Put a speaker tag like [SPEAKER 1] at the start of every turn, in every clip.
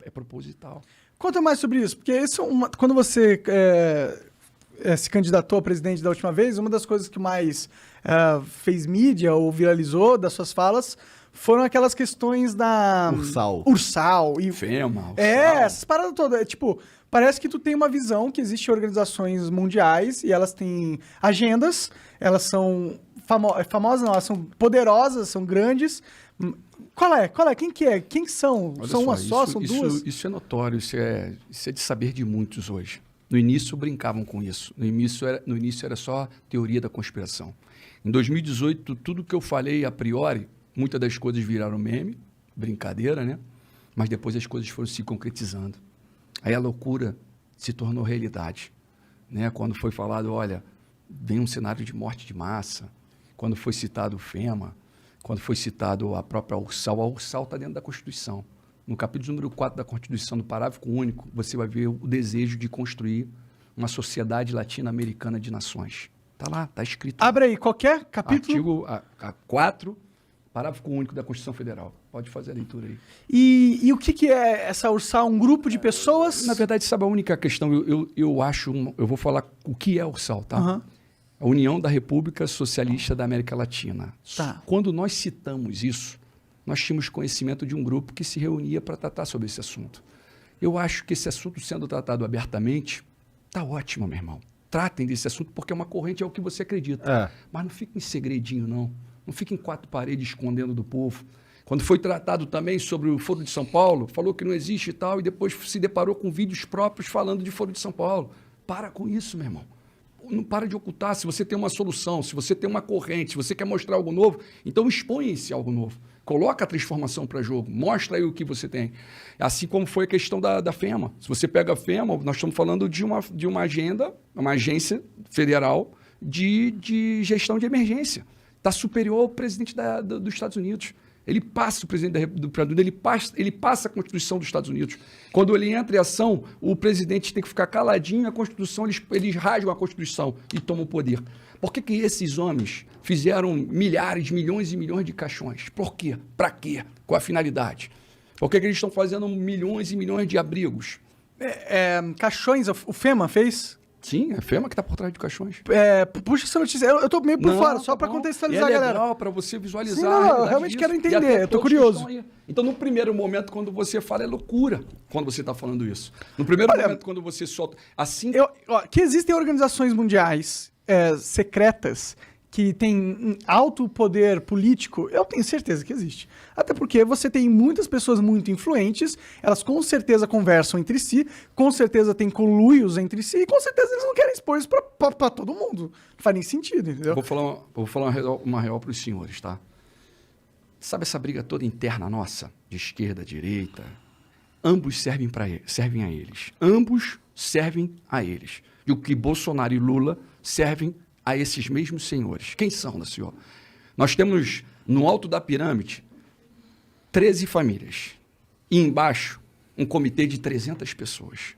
[SPEAKER 1] É proposital.
[SPEAKER 2] Conta mais sobre isso, porque isso quando você se candidatou a presidente da última vez, uma das coisas que mais fez mídia ou viralizou das suas falas foram aquelas questões da... Ursal. E
[SPEAKER 1] FEMA, Ursal.
[SPEAKER 2] Essas paradas todas. Tipo, parece que tu tem uma visão que existem organizações mundiais e elas têm agendas, elas são famosas, não, elas são poderosas, são grandes. Qual é? Quem que é? Quem que são?
[SPEAKER 1] Olha
[SPEAKER 2] são uma só? São duas?
[SPEAKER 1] Isso é notório, isso é de saber de muitos hoje. No início brincavam com isso. No início era só teoria da conspiração. Em 2018, tudo que eu falei a priori, muitas das coisas viraram meme, brincadeira, né? Mas depois as coisas foram se concretizando. Aí a loucura se tornou realidade, né? Quando foi falado, olha, vem um cenário de morte de massa, quando foi citado o FEMA, quando foi citado a própria Ursal, a Ursal está dentro da Constituição. No capítulo número 4 da Constituição, no parágrafo único, você vai ver o desejo de construir uma sociedade latino-americana de nações. Está lá, está escrito.
[SPEAKER 2] Abre aí, qualquer capítulo.
[SPEAKER 1] Artigo 4, parágrafo único da Constituição Federal. Pode fazer a leitura aí.
[SPEAKER 2] E o que é essa Ursal? Um grupo de pessoas?
[SPEAKER 1] Na verdade, sabe a única questão? Eu vou falar o que é a Ursal, tá?
[SPEAKER 2] Uhum.
[SPEAKER 1] A União da República Socialista da América Latina.
[SPEAKER 2] Tá.
[SPEAKER 1] Quando nós citamos isso, nós tínhamos conhecimento de um grupo que se reunia para tratar sobre esse assunto. Eu acho que esse assunto sendo tratado abertamente, está ótimo, meu irmão. Tratem desse assunto porque é uma corrente, é o que você acredita. Mas não fique em segredinho, não. Não fique em quatro paredes escondendo do povo. Quando foi tratado também sobre o Foro de São Paulo, falou que não existe e tal, e depois se deparou com vídeos próprios falando de Foro de São Paulo. Para com isso, meu irmão. Não para de ocultar. Se você tem uma solução, se você tem uma corrente, se você quer mostrar algo novo, então expõe esse algo novo. Coloca a transformação para jogo, mostra aí o que você tem. Assim como foi a questão da FEMA. Se você pega a FEMA, nós estamos falando de uma agenda, uma agência federal de gestão de emergência. Está superior ao presidente dos Estados Unidos. Ele passa o presidente do ele passa a Constituição dos Estados Unidos. Quando ele entra em ação, o presidente tem que ficar caladinho, a Constituição, eles rasgam a Constituição e tomam o poder. Por que esses homens fizeram milhares, milhões e milhões de caixões? Por quê? Para quê? Qual a finalidade? Por que eles estão fazendo milhões e milhões de abrigos?
[SPEAKER 2] Caixões, o FEMA fez?
[SPEAKER 1] Sim, é a FEMA que está por trás de caixões.
[SPEAKER 2] Puxa essa notícia. Eu tô meio por fora, só para contextualizar a galera.
[SPEAKER 1] É legal para você visualizar.
[SPEAKER 2] Sim, eu realmente quero entender, eu tô curioso.
[SPEAKER 1] Então, no primeiro momento, quando você fala, é loucura quando você está falando isso. No primeiro momento, quando você solta... Assim...
[SPEAKER 2] Que existem organizações mundiais secretas que têm alto poder político, eu tenho certeza que existe. Até porque você tem muitas pessoas muito influentes, elas com certeza conversam entre si, com certeza têm conluios entre si, e com certeza eles não querem expor isso pra todo mundo. Não faz nem sentido, entendeu?
[SPEAKER 1] Vou falar uma real para os senhores, tá? Sabe essa briga toda interna nossa, de esquerda, direita? Ambos servem a eles. Ambos servem a eles. E o que Bolsonaro e Lula servem a esses mesmos senhores. Quem são, senhor? Nós temos, no alto da pirâmide, 13 famílias. E embaixo, um comitê de 300 pessoas.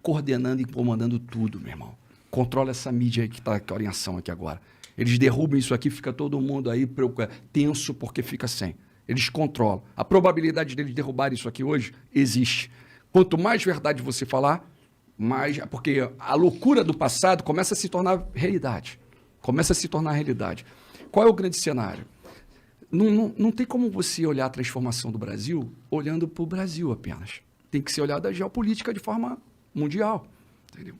[SPEAKER 1] Coordenando e comandando tudo, meu irmão. Controla essa mídia aí que está em ação aqui agora. Eles derrubam isso aqui, fica todo mundo aí tenso porque fica sem. Eles controlam. A probabilidade deles derrubarem isso aqui hoje existe. Quanto mais verdade você falar, porque a loucura do passado começa a se tornar realidade. Começa a se tornar realidade. Qual é o grande cenário? Não tem como você olhar a transformação do Brasil olhando para o Brasil apenas. Tem que ser olhada a geopolítica de forma mundial. Entendeu?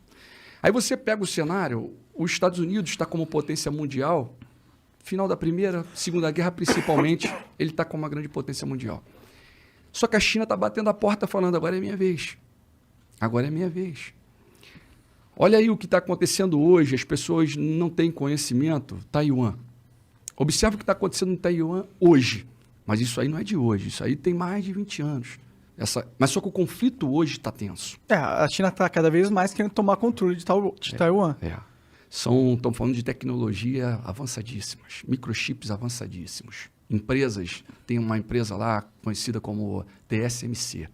[SPEAKER 1] Aí você pega o cenário, os Estados Unidos está como potência mundial, final da Primeira, Segunda Guerra principalmente, ele está como uma grande potência mundial. Só que a China está batendo a porta falando, agora é minha vez. Agora é minha vez. Olha aí o que está acontecendo hoje, as pessoas não têm conhecimento. Taiwan. Observe o que está acontecendo em Taiwan hoje. Mas isso aí não é de hoje, isso aí tem mais de 20 anos. Mas só que o conflito hoje está tenso.
[SPEAKER 2] A China está cada vez mais querendo tomar controle de Taiwan.
[SPEAKER 1] Estão falando de tecnologia avançadíssimas, microchips avançadíssimos. Empresas, tem uma empresa lá conhecida como TSMC.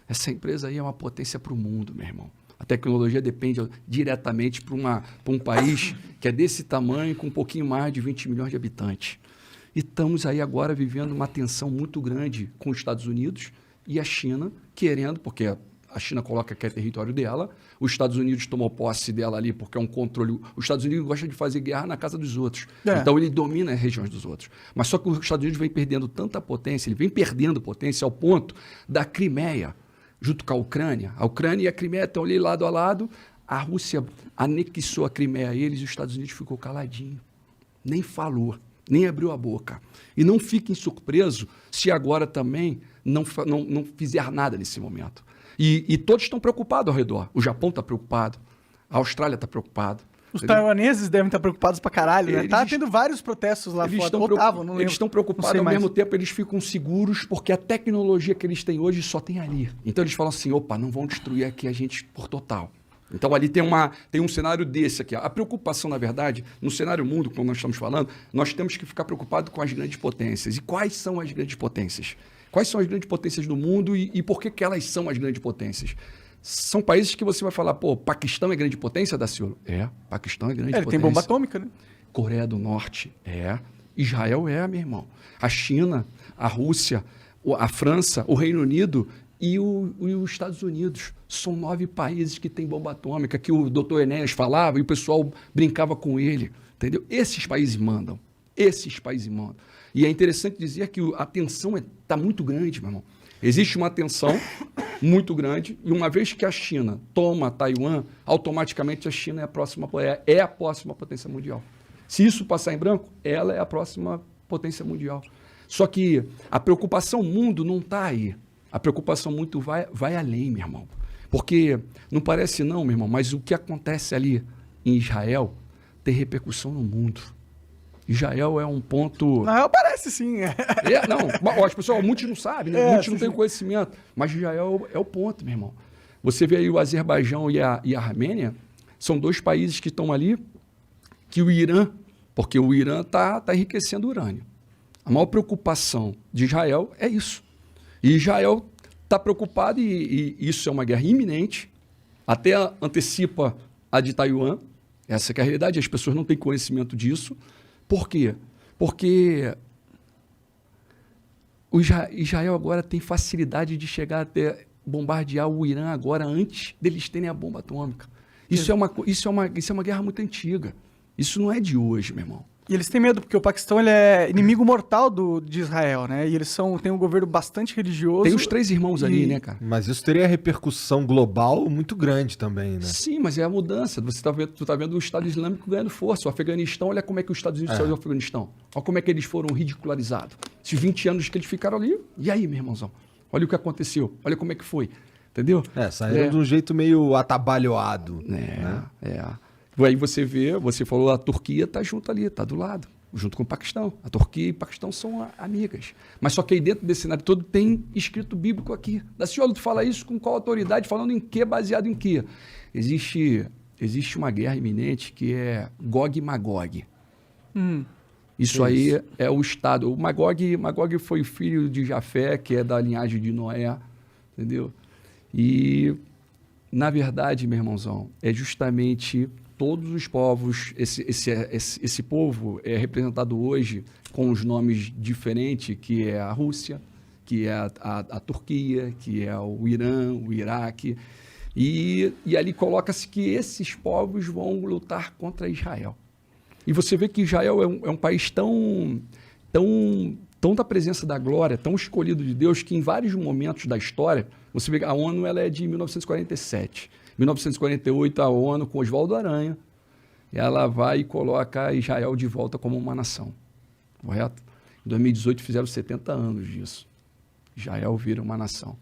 [SPEAKER 1] Essa empresa aí é uma potência para o mundo, meu irmão. A tecnologia depende diretamente para um país que é desse tamanho, com um pouquinho mais de 20 milhões de habitantes. E estamos aí agora vivendo uma tensão muito grande com os Estados Unidos, e a China querendo, porque a China coloca que é território dela, os Estados Unidos tomou posse dela ali porque é um controle. Os Estados Unidos gostam de fazer guerra na casa dos outros. Então ele domina as regiões dos outros. Mas só que os Estados Unidos vem perdendo tanta potência, ele vem perdendo potência ao ponto da Crimeia, junto com a Ucrânia. A Ucrânia e a Crimeia estão ali lado a lado. A Rússia anexou a Crimeia a eles e os Estados Unidos ficou caladinho. Nem falou, nem abriu a boca. E não fiquem surpresos se agora também não fizer nada nesse momento. E todos estão preocupados ao redor. O Japão está preocupado, a Austrália está preocupada.
[SPEAKER 2] Os taiwaneses devem estar preocupados pra caralho, né? Tá tendo vários protestos lá fora.
[SPEAKER 1] Eles estão preocupados, ao mesmo tempo eles ficam seguros, porque a tecnologia que eles têm hoje só tem ali. Então eles falam assim, opa, não vão destruir aqui a gente por total. Então ali tem um cenário desse aqui. A preocupação, na verdade, no cenário mundo, como nós estamos falando, nós temos que ficar preocupados com as grandes potências. E quais são as grandes potências? Quais são as grandes potências do mundo e por que elas são as grandes potências? São países que você vai falar, pô, Paquistão é grande potência, Daciolo? É, Paquistão é grande potência.
[SPEAKER 2] Ele tem bomba atômica, né?
[SPEAKER 1] Coreia do Norte, é. Israel é, meu irmão. A China, a Rússia, a França, o Reino Unido e os Estados Unidos. São 9 países que têm bomba atômica, que o doutor Enéas falava e o pessoal brincava com ele, entendeu? Esses países mandam. Esses países mandam. E é interessante dizer que a tensão está muito grande, meu irmão. Existe uma tensão muito grande, e uma vez que a China toma Taiwan, automaticamente a China é a próxima potência mundial. Se isso passar em branco, ela é a próxima potência mundial. Só que a preocupação mundo não está aí. A preocupação muito vai além, meu irmão. Porque não parece não, meu irmão, mas o que acontece ali em Israel tem repercussão no mundo. Israel é um ponto...
[SPEAKER 2] Não, parece sim.
[SPEAKER 1] Não, as pessoas, muitos não sabem, né? Muitos não têm conhecimento. Mas Israel é o ponto, meu irmão. Você vê aí o Azerbaijão e a Armênia, são 2 países que estão ali, que o Irã, porque o Irã está enriquecendo urânio. A maior preocupação de Israel é isso. E Israel está preocupado, e isso é uma guerra iminente, até antecipa a de Taiwan. Essa que é a realidade, as pessoas não têm conhecimento disso. Por quê? Porque o Israel agora tem facilidade de chegar até bombardear o Irã agora antes deles terem a bomba atômica. Isso é uma guerra muito antiga. Isso não é de hoje, meu irmão.
[SPEAKER 2] E eles têm medo, porque o Paquistão ele é inimigo mortal de Israel, né? E eles têm um governo bastante religioso.
[SPEAKER 1] Tem os 3 irmãos ali, né, cara?
[SPEAKER 3] Mas isso teria repercussão global muito grande também, né?
[SPEAKER 1] Sim, mas é a mudança. Tu tá vendo o Estado Islâmico ganhando força. O Afeganistão, olha como é que os Estados Unidos saíram do Afeganistão. Olha como é que eles foram ridicularizados. Esses 20 anos que eles ficaram ali, e aí, meu irmãozão? Olha o que aconteceu. Olha como é que foi. Entendeu?
[SPEAKER 3] Saíram de um jeito meio atabalhoado.
[SPEAKER 1] Aí você falou, a Turquia está junto ali, está do lado, junto com o Paquistão. A Turquia e o Paquistão são amigas. Mas só que aí dentro desse cenário todo tem escrito bíblico aqui. Daciolo, tu fala isso com qual autoridade? Falando em quê? Baseado em quê? Existe uma guerra iminente que é Gog e Magog. Isso aí é o Estado. O Magog foi filho de Jafé, que é da linhagem de Noé, entendeu? E, na verdade, meu irmãozão, é justamente... Todos os povos, esse povo é representado hoje com os nomes diferentes, que é a Rússia, que é a Turquia, que é o Irã, o Iraque. E ali coloca-se que esses povos vão lutar contra Israel. E você vê que Israel é um país tão da presença da glória, tão escolhido de Deus, que em vários momentos da história, você vê que a ONU ela é de 1947. 1948, a ONU, com Oswaldo Aranha, ela vai e coloca Israel de volta como uma nação. Correto? Em 2018 fizeram 70 anos disso. Israel vira uma nação.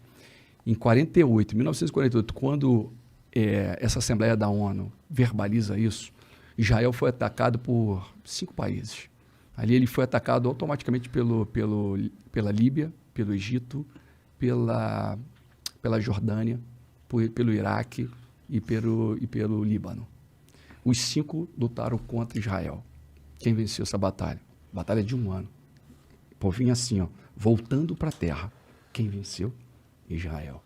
[SPEAKER 1] Em 1948, quando essa Assembleia da ONU verbaliza isso, Israel foi atacado por 5 países. Ali ele foi atacado automaticamente pela Líbia, pelo Egito, pela Jordânia, pelo Iraque e pelo Líbano. Os 5 lutaram contra Israel. Quem venceu essa batalha? Batalha de 1 ano. O povinho assim, ó, voltando para a terra. Quem venceu? Israel.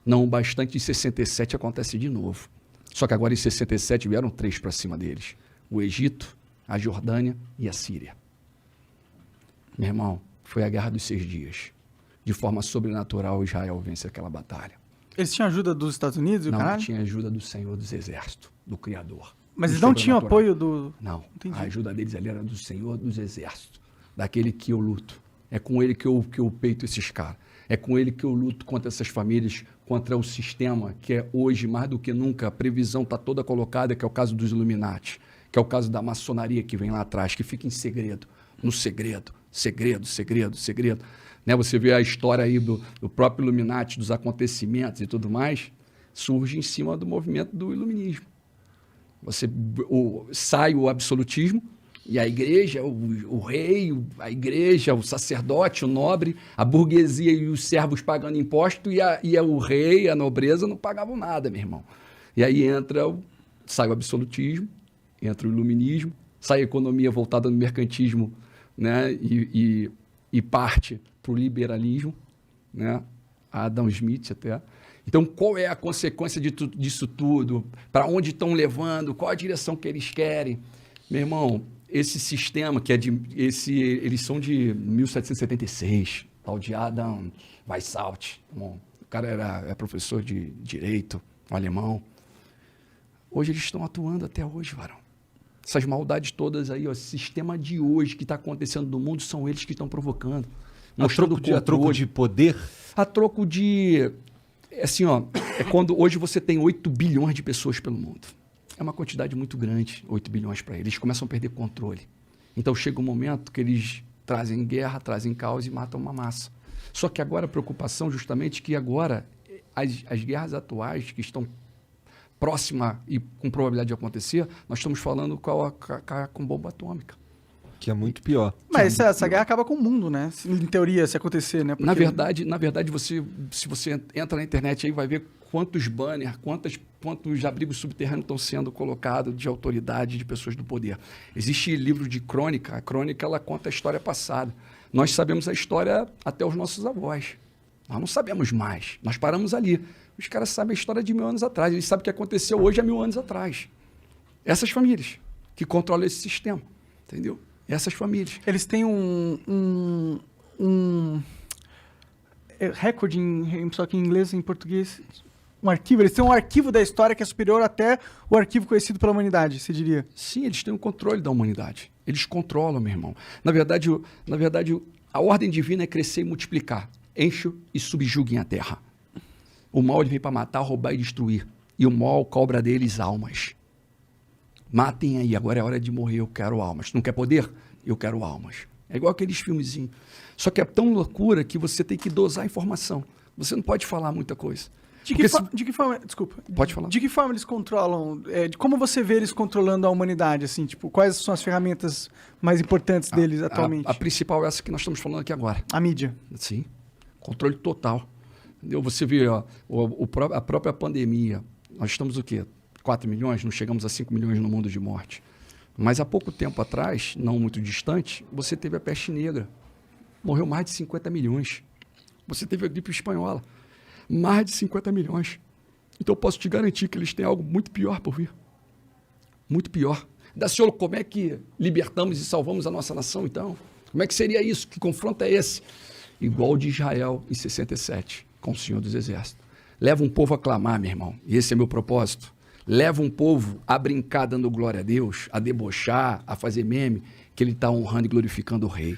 [SPEAKER 1] Não bastante, em 67 acontece de novo. Só que agora em 67 vieram 3 para cima deles. O Egito, a Jordânia e a Síria. Meu irmão, foi a Guerra dos 6 Dias. de forma sobrenatural, Israel vence aquela batalha.
[SPEAKER 2] Eles tinham ajuda dos Estados Unidos e o
[SPEAKER 1] Não
[SPEAKER 2] caralho?
[SPEAKER 1] tinha ajuda do Senhor dos Exércitos, do Criador.
[SPEAKER 2] Mas
[SPEAKER 1] do
[SPEAKER 2] eles não tinham
[SPEAKER 1] sobrenatural.
[SPEAKER 2] apoio do...
[SPEAKER 1] Não,
[SPEAKER 2] Entendi.
[SPEAKER 1] a ajuda deles ali era do Senhor dos Exércitos, daquele que eu luto. É com ele que eu peito esses caras. É com ele que eu luto contra essas famílias, contra o sistema, que é hoje, mais do que nunca, a previsão está toda colocada, que é o caso dos Illuminati, que é o caso da maçonaria que vem lá atrás, que fica em segredo, no segredo, segredo. Né? Você vê a história aí do próprio Illuminati, dos acontecimentos e tudo mais, surge em cima do movimento do iluminismo. Sai o absolutismo, e a igreja, o rei, a igreja, o sacerdote, o nobre, a burguesia e os servos pagando imposto, e o rei, a nobreza não pagavam nada, meu irmão. E aí sai o absolutismo, entra o iluminismo, sai a economia voltada no mercantismo, né? E parte para o liberalismo, né? Adam Smith até. Então, qual é a consequência disso tudo? Para onde estão levando? Qual a direção que eles querem? Meu irmão, esse sistema, eles são de 1776, tal de Adam Weishaupt. O cara é professor de direito, um alemão. Hoje eles estão atuando até hoje, varão. Essas maldades todas aí, esse sistema de hoje que está acontecendo no mundo, são eles que estão provocando.
[SPEAKER 3] A troco de poder?
[SPEAKER 1] A troco de... Assim, é quando hoje você tem 8 bilhões de pessoas pelo mundo. É uma quantidade muito grande, 8 bilhões para eles. Eles começam a perder controle. Então chega um momento que eles trazem guerra, trazem caos e matam uma massa. Só que agora a preocupação justamente que agora as guerras atuais que estão próximas e com probabilidade de acontecer, nós estamos falando com bomba atômica.
[SPEAKER 3] Que é muito pior.
[SPEAKER 2] Mas essa guerra acaba com o mundo, né? Em teoria, se acontecer, né? Porque...
[SPEAKER 1] Na verdade, se você entra na internet aí, vai ver quantos banners, quantos abrigos subterrâneos estão sendo colocados de autoridade, de pessoas do poder. Existe livro de crônica. A crônica, ela conta a história passada. Nós sabemos a história até os nossos avós. Nós não sabemos mais. Nós paramos ali. Os caras sabem a história de 1000 anos atrás. Eles sabem o que aconteceu hoje há 1000 anos atrás. Essas famílias que controlam esse sistema. Entendeu? Essas famílias.
[SPEAKER 2] Eles têm um recorde, só que em inglês e em português, um arquivo. Eles têm um arquivo da história que é superior até o arquivo conhecido pela humanidade, você diria?
[SPEAKER 1] Sim, eles têm o controle da humanidade. Eles controlam, meu irmão. Na verdade, a ordem divina é crescer e multiplicar. Enche e subjuguem a terra. O mal ele vem para matar, roubar e destruir. E o mal cobra deles almas. Matem aí, agora é hora de morrer, eu quero almas. Não quer poder? Eu quero almas. É igual aqueles filmezinhos. Só que é tão loucura que você tem que dosar a informação. Você não pode falar muita coisa.
[SPEAKER 2] De que forma... Desculpa.
[SPEAKER 1] Pode falar.
[SPEAKER 2] De que forma eles controlam... de como você vê eles controlando a humanidade, assim? Tipo, quais são as ferramentas mais importantes deles atualmente?
[SPEAKER 1] A principal é essa que nós estamos falando aqui agora.
[SPEAKER 2] A mídia.
[SPEAKER 1] Sim. Controle total. Entendeu? Você vê a própria pandemia. Nós estamos o quê? 4 milhões? Não chegamos a 5 milhões no mundo de morte. Mas há pouco tempo atrás, não muito distante, você teve a peste negra. Morreu mais de 50 milhões. Você teve a gripe espanhola. Mais de 50 milhões. Então eu posso te garantir que eles têm algo muito pior por vir. Muito pior. Daciolo, como é que libertamos e salvamos a nossa nação, então? Como é que seria isso? Que confronto é esse? Igual o de Israel em 67, com o Senhor dos Exércitos. Leva um povo a clamar, meu irmão. E esse é meu propósito. Leva um povo a brincar dando glória a Deus, a debochar, a fazer meme, que ele está honrando e glorificando o rei.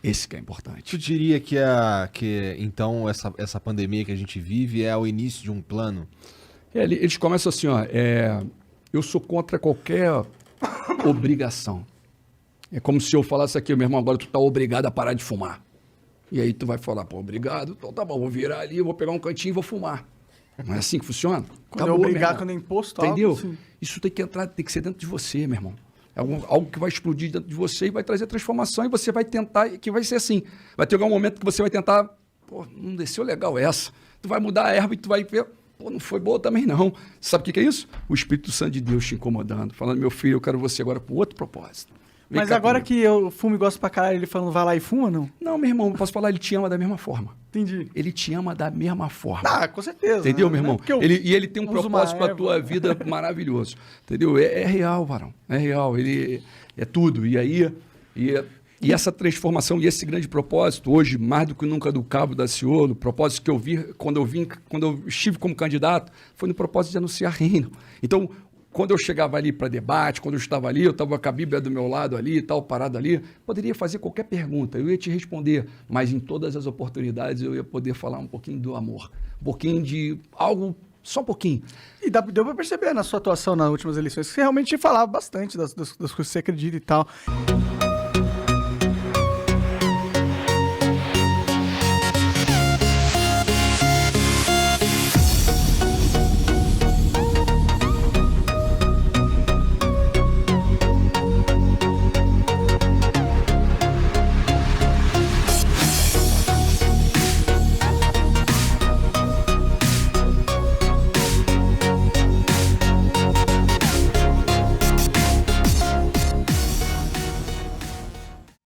[SPEAKER 1] Esse que é importante.
[SPEAKER 3] Tu diria que então essa pandemia que a gente vive é o início de um plano?
[SPEAKER 1] Eles começam assim, eu sou contra qualquer obrigação. É como se eu falasse aqui, meu irmão, agora tu tá obrigado a parar de fumar. E aí tu vai falar, pô, obrigado, então tá bom, vou virar ali, vou pegar um cantinho e vou fumar. Não é assim que funciona?
[SPEAKER 2] Quando é obrigar, quando é imposto,
[SPEAKER 1] entendeu?
[SPEAKER 2] Algo, assim.
[SPEAKER 1] Isso tem que entrar, tem que ser dentro de você, meu irmão. É algo que vai explodir dentro de você e vai trazer transformação e você vai tentar, que vai ser assim. Vai ter algum momento que você vai tentar, pô, não desceu legal essa. Tu vai mudar a erva e tu vai ver, pô, não foi boa também não. Sabe o que é isso? O Espírito Santo de Deus te incomodando, falando, meu filho, eu quero você agora com outro propósito.
[SPEAKER 2] Mas agora que eu fumo e gosto pra caralho, ele falando, vai lá e fuma, não?
[SPEAKER 1] Não, meu irmão, eu posso falar, ele te ama da mesma forma.
[SPEAKER 2] Entendi.
[SPEAKER 1] Ele te ama da mesma forma.
[SPEAKER 2] Ah, com certeza.
[SPEAKER 1] Entendeu, meu irmão? Ele tem um
[SPEAKER 2] uso
[SPEAKER 1] propósito
[SPEAKER 2] uma
[SPEAKER 1] para a tua vida maravilhoso. Entendeu? É real, varão. É real. Ele é tudo. E aí, E essa transformação e esse grande propósito, hoje, mais do que nunca do Cabo Daciolo, o propósito que eu vi quando eu estive como candidato, foi no propósito de anunciar reino. Então, quando eu chegava ali para debate, quando eu estava ali, eu estava com a Bíblia do meu lado ali e tal, parado ali, poderia fazer qualquer pergunta, eu ia te responder, mas em todas as oportunidades eu ia poder falar um pouquinho do amor, um pouquinho de algo, só um pouquinho.
[SPEAKER 2] E deu para perceber na sua atuação nas últimas eleições que você realmente falava bastante das coisas que você acredita e tal.